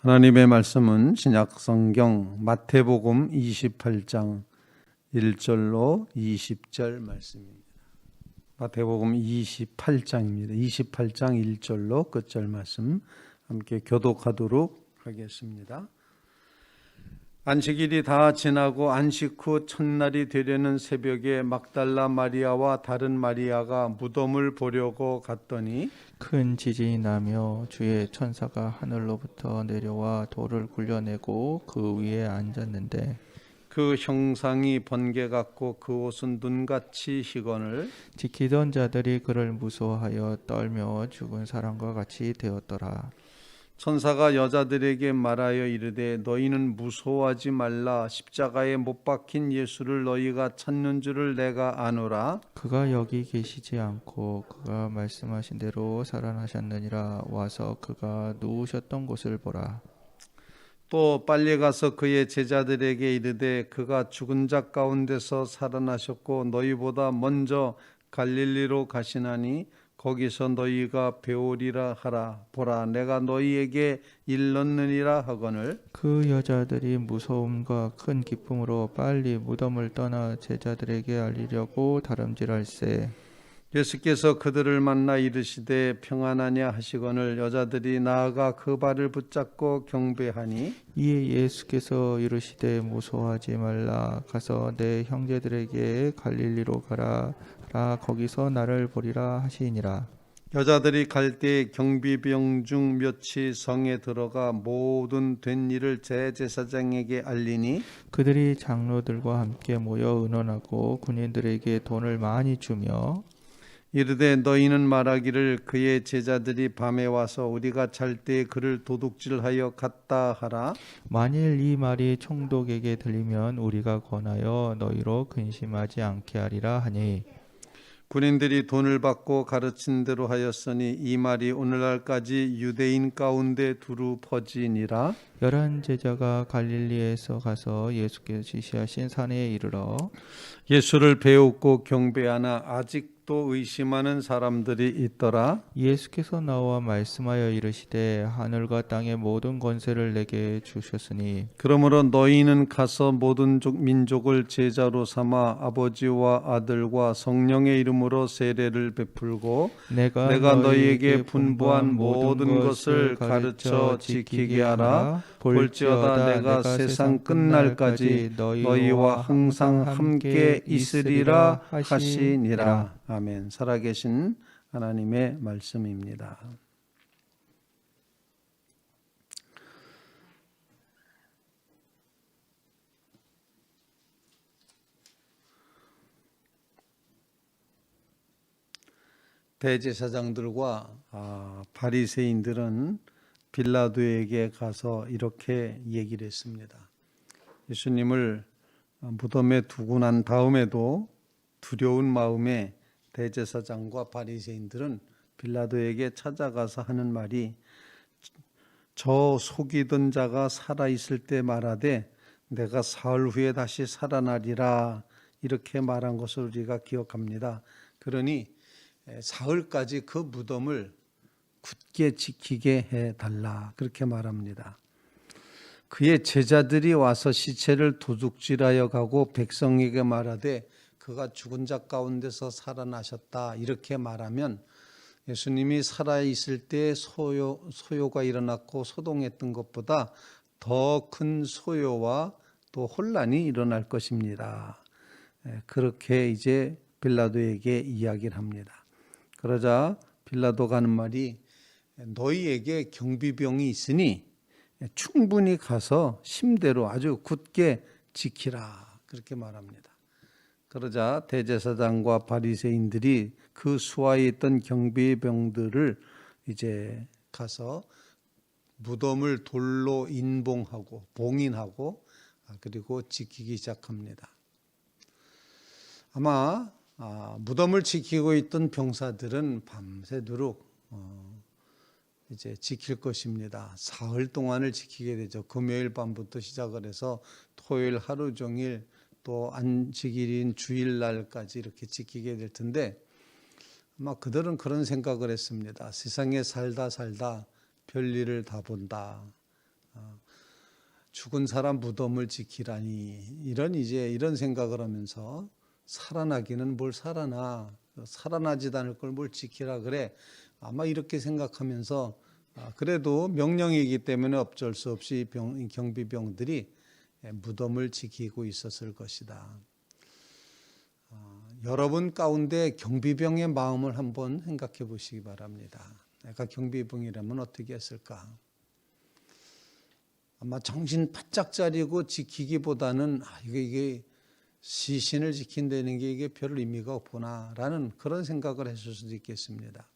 하나님의 말씀은 신약성경 마태복음 28장 1절로 20절 말씀입니다. 마태복음 28장입니다. 28장 1절로 끝절 말씀 함께 교독하도록 하겠습니다. 안식일이 다 지나고 안식 후 첫날이 되려는 새벽에 막달라 마리아와 다른 마리아가 무덤을 보려고 갔더니 큰 지진이 나며 주의 천사가 하늘로부터 내려와 돌을 굴려내고 그 위에 앉았는데 그 형상이 번개 같고 그 옷은 눈같이 희건을 지키던 자들이 그를 무서워하여 떨며 죽은 사람과 같이 되었더라. 천사가 여자들에게 말하여 이르되 너희는 무서워하지 말라. 십자가에 못 박힌 예수를 너희가 찾는 줄을 내가 아노라. 그가 여기 계시지 않고 그가 말씀하신 대로 살아나셨느니라. 와서 그가 누우셨던 곳을 보라. 또 빨리 가서 그의 제자들에게 이르되 그가 죽은 자 가운데서 살아나셨고 너희보다 먼저 갈릴리로 가시나니 거기서 너희가 배우리라 하라. 보라 내가 너희에게 일렀느니라 하거늘 그 여자들이 무서움과 큰 기쁨으로 빨리 무덤을 떠나 제자들에게 알리려고 다름질할세. 예수께서 그들을 만나 이르시되 평안하냐 하시거늘 여자들이 나아가 그 발을 붙잡고 경배하니 이에 예수께서 이르시되 무서워하지 말라. 가서 내 형제들에게 갈릴리로 가라. 거기서 나를 보리라 하시니라. 여자들이 갈 때 경비병 중 몇이 성에 들어가 모든 된 일을 대제사장에게 알리니 그들이 장로들과 함께 모여 의논하고 군인들에게 돈을 많이 주며 이르되 너희는 말하기를 그의 제자들이 밤에 와서 우리가 잘 때 그를 도둑질하여 갔다 하라. 만일 이 말이 총독에게 들리면 우리가 권하여 너희로 근심하지 않게 하리라 하니 군인들이 돈을 받고 가르친 대로 하였으니 이 말이 오늘날까지 유대인 가운데 두루 퍼지니라. 11 제자가 갈릴리에서 가서 예수께서 지시하신 산에 이르러 예수를 배우고 경배하나 아직도 의심하는 사람들이 있더라. 예수께서 나와 말씀하여 이르시되 하늘과 땅의 모든 권세를 내게 주셨으니 그러므로 너희는 가서 모든 민족을 제자로 삼아 아버지와 아들과 성령의 이름으로 세례를 베풀고 내가 너희에게 분부한 모든 것을 가르쳐 지키게 하라. 볼지어다 내가 세상 끝날까지 너희와 항상 함께 있으리라 하시니라. 아멘. 살아계신 하나님의 말씀입니다. 대제사장들과 바리새인들은 빌라도에게 가서 이렇게 얘기를 했습니다. 예수님을 무덤에 두고 난 다음에도 두려운 마음에 대제사장과 바리새인들은 빌라도에게 찾아가서 하는 말이 저 속이던 자가 살아있을 때 말하되 내가 사흘 후에 다시 살아나리라 이렇게 말한 것을 우리가 기억합니다. 그러니 사흘까지 그 무덤을 굳게 지키게 해달라 그렇게 말합니다. 그의 제자들이 와서 시체를 도둑질하여 가고 백성에게 말하되 그가 죽은 자 가운데서 살아나셨다 이렇게 말하면 예수님이 살아있을 때 소요가 일어났고 소동했던 것보다 더 큰 소요와 또 혼란이 일어날 것입니다. 그렇게 이제 빌라도에게 이야기를 합니다. 그러자 빌라도가 하는 말이 너희에게 경비병이 있으니 충분히 가서 심대로 아주 굳게 지키라 그렇게 말합니다. 그러자 대제사장과 바리새인들이 그 수하에 있던 경비병들을 이제 가서 무덤을 돌로 인봉하고 봉인하고 그리고 지키기 시작합니다. 아마 무덤을 지키고 있던 병사들은 밤새도록 이제 지킬 것입니다. 사흘 동안을 지키게 되죠. 금요일 밤부터 시작을 해서 토요일 하루 종일 또 안식일인 주일날까지 이렇게 지키게 될 텐데 아마 그들은 그런 생각을 했습니다. 세상에 살다 별일을 다 본다. 죽은 사람 무덤을 지키라니 이런 생각을 하면서 살아나기는 뭘 살아나 살아나지도 않을 걸 뭘 지키라 그래 아마 이렇게 생각하면서 그래도 명령이기 때문에 어쩔 수 없이 경비병들이 무덤을 지키고 있었을 것이다. 여러분 가운데 경비병의 마음을 한번 생각해 보시기 바랍니다. 내가 경비병이라면 어떻게 했을까? 아마 정신 바짝 차리고 지키기보다는 이게 시신을 지킨다는 게 이게 별 의미가 없구나라는 그런 생각을 했을 수도 있겠습니다.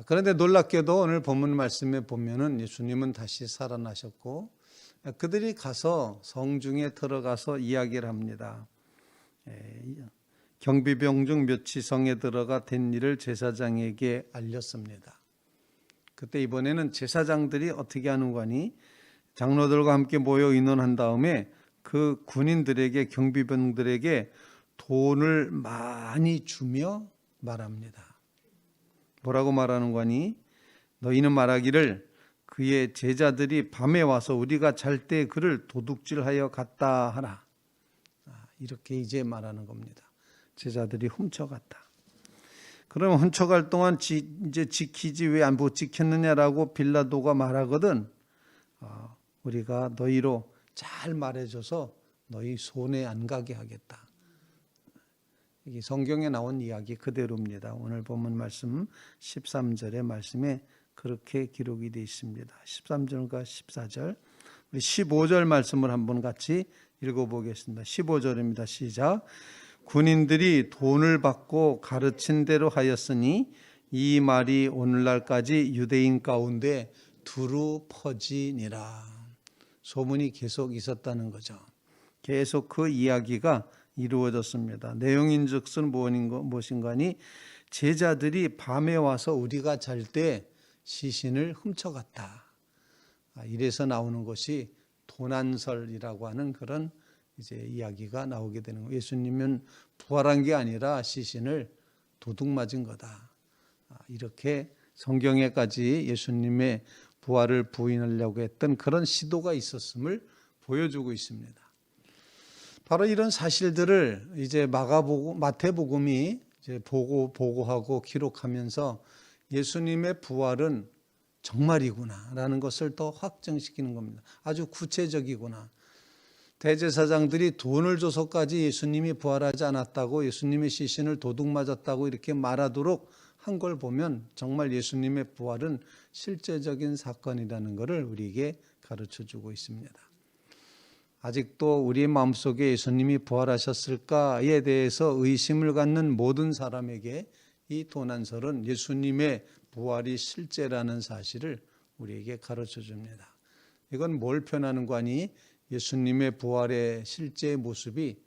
그런데 놀랍게도 오늘 본문 말씀에 보면은 예수님은 다시 살아나셨고 그들이 가서 성중에 들어가서 이야기를 합니다. 경비병 중 몇이 성에 들어가 된 일을 제사장에게 알렸습니다. 그때 이번에는 제사장들이 어떻게 하는 거니? 장로들과 함께 모여 의논한 다음에 그 군인들에게 경비병들에게 돈을 많이 주며 말합니다. 뭐라고 말하는 거니? 너희는 말하기를 그의 제자들이 밤에 와서 우리가 잘 때 그를 도둑질하여 갔다 하라. 이렇게 이제 말하는 겁니다. 제자들이 훔쳐갔다. 그럼 훔쳐갈 동안 이제 지키지 왜 안 못 지켰느냐라고 빌라도가 말하거든. 우리가 너희로 잘 말해줘서 너희 손에 안 가게 하겠다. 이게 성경에 나온 이야기 그대로입니다. 오늘 본문 말씀 13절의 말씀에 그렇게 기록이 되어 있습니다. 13절과 14절, 우리 15절 말씀을 한번 같이 읽어보겠습니다. 15절입니다. 시작. 군인들이 돈을 받고 가르친 대로 하였으니 이 말이 오늘날까지 유대인 가운데 두루 퍼지니라. 소문이 계속 있었다는 거죠. 계속 그 이야기가 이루어졌습니다. 내용인즉슨 무엇인가니 제자들이 밤에 와서 우리가 잘 때 시신을 훔쳐갔다. 이래서 나오는 것이 도난설이라고 하는 그런 이제 이야기가 나오게 되는 거예요. 예수님은 부활한 게 아니라 시신을 도둑 맞은 거다. 이렇게 성경에까지 예수님의 부활을 부인하려고 했던 그런 시도가 있었음을 보여주고 있습니다. 바로 이런 사실들을 이제 마태복음이 이제 보고하고 기록하면서 예수님의 부활은 정말이구나라는 것을 더 확정시키는 겁니다. 아주 구체적이구나. 대제사장들이 돈을 줘서까지 예수님이 부활하지 않았다고 예수님의 시신을 도둑 맞았다고 이렇게 말하도록 한 걸 보면 정말 예수님의 부활은 실제적인 사건이라는 것을 우리에게 가르쳐주고 있습니다. 아직도 우리 마음속에 예수님이 부활하셨을까에 대해서 의심을 갖는 모든 사람에게 이 도난설은 예수님의 부활이 실제라는 사실을 우리에게 가르쳐줍니다. 이건 뭘 표현하는 거니? 예수님의 부활의 실제 모습이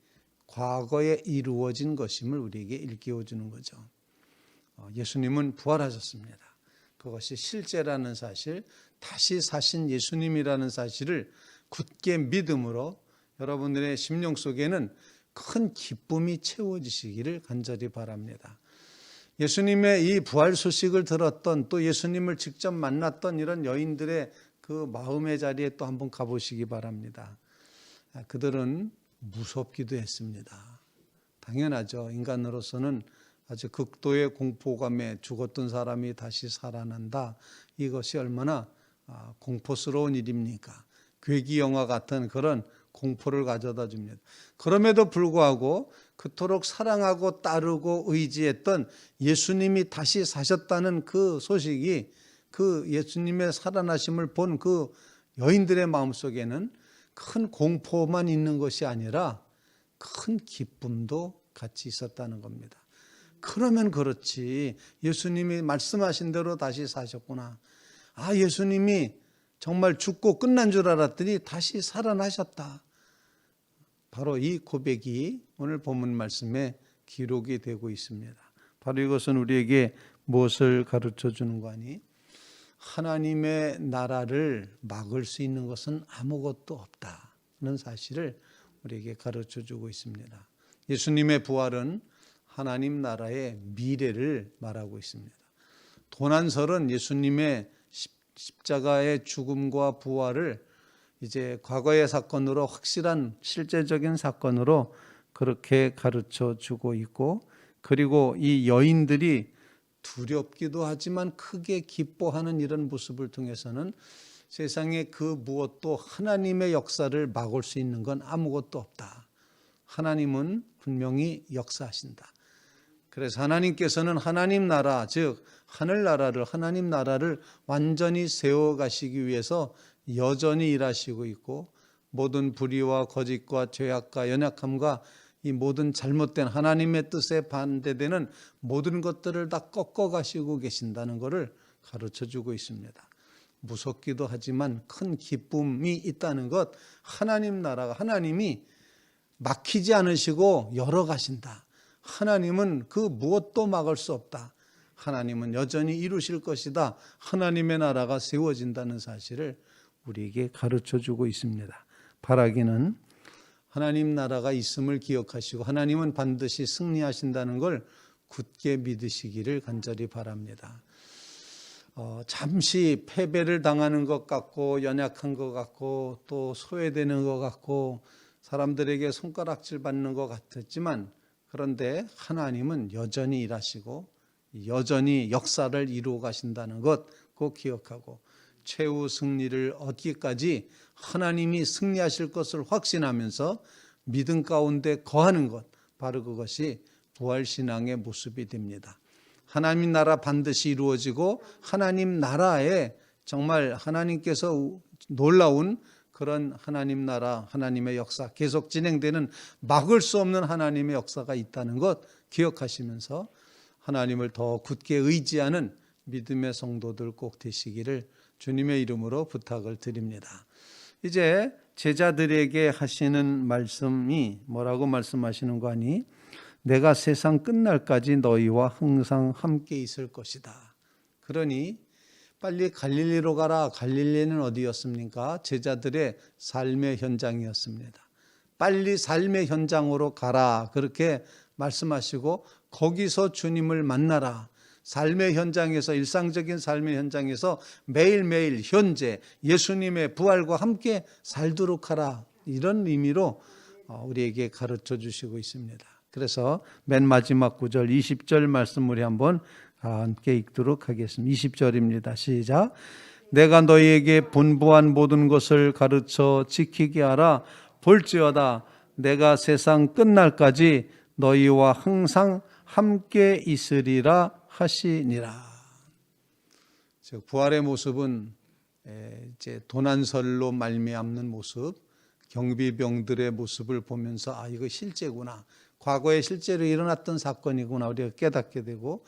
과거에 이루어진 것임을 우리에게 일깨워주는 거죠. 예수님은 부활하셨습니다. 그것이 실제라는 사실, 다시 사신 예수님이라는 사실을 굳게 믿음으로 여러분들의 심령 속에는 큰 기쁨이 채워지시기를 간절히 바랍니다. 예수님의 이 부활 소식을 들었던 또 예수님을 직접 만났던 이런 여인들의 그 마음의 자리에 또 한번 가보시기 바랍니다. 그들은 무섭기도 했습니다. 당연하죠. 인간으로서는 아주 극도의 공포감에 죽었던 사람이 다시 살아난다. 이것이 얼마나 공포스러운 일입니까? 괴기 영화 같은 그런 공포를 가져다 줍니다. 그럼에도 불구하고 그토록 사랑하고 따르고 의지했던 예수님이 다시 사셨다는 그 소식이 그 예수님의 살아나심을 본 그 여인들의 마음속에는 큰 공포만 있는 것이 아니라 큰 기쁨도 같이 있었다는 겁니다. 그러면 그렇지. 예수님이 말씀하신 대로 다시 사셨구나. 예수님이 정말 죽고 끝난 줄 알았더니 다시 살아나셨다. 바로 이 고백이 오늘 본문 말씀에 기록이 되고 있습니다. 바로 이것은 우리에게 무엇을 가르쳐 주는 거니? 하나님의 나라를 막을 수 있는 것은 아무것도 없다는 사실을 우리에게 가르쳐 주고 있습니다. 예수님의 부활은 하나님 나라의 미래를 말하고 있습니다. 도난설은 예수님의 십자가의 죽음과 부활을 이제 과거의 사건으로 확실한 실제적인 사건으로 그렇게 가르쳐 주고 있고, 그리고 이 여인들이 두렵기도 하지만 크게 기뻐하는 이런 모습을 통해서는 세상에 그 무엇도 하나님의 역사를 막을 수 있는 건 아무것도 없다. 하나님은 분명히 역사하신다. 그래서 하나님께서는 하나님 나라, 즉 하늘나라를, 하나님 나라를 완전히 세워가시기 위해서 여전히 일하시고 있고, 모든 불의와 거짓과 죄악과 연약함과 이 모든 잘못된 하나님의 뜻에 반대되는 모든 것들을 다 꺾어가시고 계신다는 것을 가르쳐주고 있습니다. 무섭기도 하지만 큰 기쁨이 있다는 것, 하나님 나라가, 하나님이 막히지 않으시고 열어가신다. 하나님은 그 무엇도 막을 수 없다. 하나님은 여전히 이루실 것이다. 하나님의 나라가 세워진다는 사실을 우리에게 가르쳐주고 있습니다. 바라기는 하나님 나라가 있음을 기억하시고 하나님은 반드시 승리하신다는 걸 굳게 믿으시기를 간절히 바랍니다. 잠시 패배를 당하는 것 같고 연약한 것 같고 또 소외되는 것 같고 사람들에게 손가락질 받는 것 같았지만, 그런데 하나님은 여전히 일하시고 여전히 역사를 이루어 가신다는 것 꼭 기억하고, 최후 승리를 얻기까지 하나님이 승리하실 것을 확신하면서 믿음 가운데 거하는 것, 바로 그것이 부활신앙의 모습이 됩니다. 하나님 나라 반드시 이루어지고 하나님 나라에 정말 하나님께서 놀라운 그런 하나님 나라, 하나님의 역사 계속 진행되는 막을 수 없는 하나님의 역사가 있다는 것 기억하시면서 하나님을 더 굳게 의지하는 믿음의 성도들 꼭 되시기를 주님의 이름으로 부탁을 드립니다. 이제 제자들에게 하시는 말씀이 뭐라고 말씀하시는 거 아니? 내가 세상 끝날까지 너희와 항상 함께 있을 것이다. 그러니 빨리 갈릴리로 가라. 갈릴리는 어디였습니까? 제자들의 삶의 현장이었습니다. 빨리 삶의 현장으로 가라. 그렇게 말씀하시고 거기서 주님을 만나라. 삶의 현장에서, 일상적인 삶의 현장에서 매일매일 현재 예수님의 부활과 함께 살도록 하라. 이런 의미로 우리에게 가르쳐 주시고 있습니다. 그래서 맨 마지막 구절 20절 말씀 우리 한번 함께 읽도록 하겠습니다. 20절입니다. 시작. 내가 너희에게 분부한 모든 것을 가르쳐 지키게 하라. 볼지어다 내가 세상 끝날까지 너희와 항상 함께 있으리라 하시니라. 즉 부활의 모습은 이제 도난설로 말미암는 모습, 경비병들의 모습을 보면서 아 이거 실제구나. 과거에 실제로 일어났던 사건이구나 우리가 깨닫게 되고,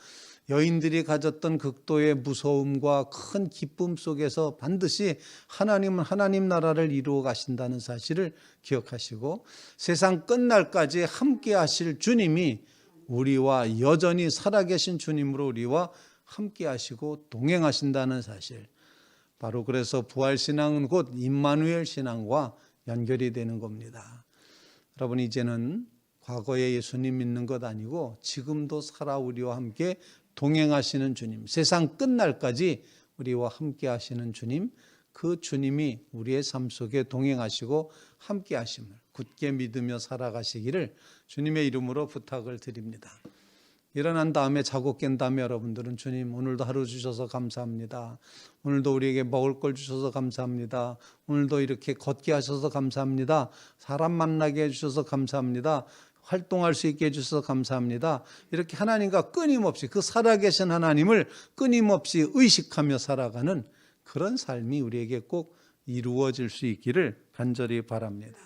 여인들이 가졌던 극도의 무서움과 큰 기쁨 속에서 반드시 하나님은 하나님 나라를 이루어 가신다는 사실을 기억하시고, 세상 끝날까지 함께 하실 주님이 우리와 여전히 살아계신 주님으로 우리와 함께 하시고 동행하신다는 사실, 바로 그래서 부활신앙은 곧 임마누엘 신앙과 연결이 되는 겁니다. 여러분 이제는 과거에 예수님 믿는 것 아니고 지금도 살아 우리와 함께 동행하시는 주님, 세상 끝날까지 우리와 함께 하시는 주님, 그 주님이 우리의 삶 속에 동행하시고 함께 하심을 굳게 믿으며 살아가시기를 주님의 이름으로 부탁을 드립니다. 일어난 다음에 자고 깬 다음에 여러분들은 주님 오늘도 하루 주셔서 감사합니다. 오늘도 우리에게 먹을 걸 주셔서 감사합니다. 오늘도 이렇게 걷게 하셔서 감사합니다. 사람 만나게 해주셔서 감사합니다. 활동할 수 있게 해주셔서 감사합니다. 이렇게 하나님과 끊임없이 그 살아계신 하나님을 끊임없이 의식하며 살아가는 그런 삶이 우리에게 꼭 이루어질 수 있기를 간절히 바랍니다.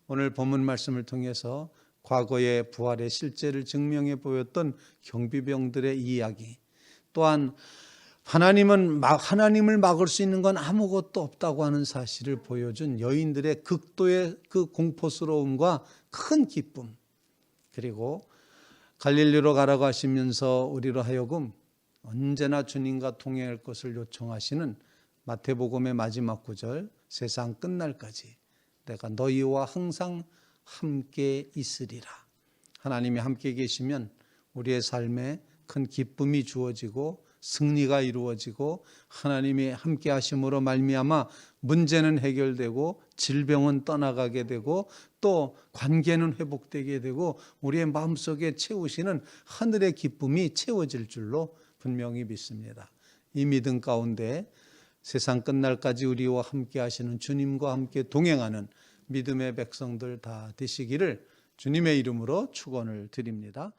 오늘 본문 말씀을 통해서 과거의 부활의 실제를 증명해 보였던 경비병들의 이야기, 또한 하나님을 막을 수 있는 건 아무것도 없다고 하는 사실을 보여준 여인들의 극도의 그 공포스러움과 큰 기쁨, 그리고 갈릴리로 가라고 하시면서 우리로 하여금 언제나 주님과 동행할 것을 요청하시는 마태복음의 마지막 구절, 세상 끝날까지 내가 너희와 항상 함께 있으리라. 하나님이 함께 계시면 우리의 삶에 큰 기쁨이 주어지고 승리가 이루어지고 하나님이 함께 하심으로 말미암아 문제는 해결되고 질병은 떠나가게 되고 또 관계는 회복되게 되고 우리의 마음속에 채우시는 하늘의 기쁨이 채워질 줄로 분명히 믿습니다. 이 믿음 가운데 세상 끝날까지 우리와 함께 하시는 주님과 함께 동행하는 믿음의 백성들 다 되시기를 주님의 이름으로 축원을 드립니다.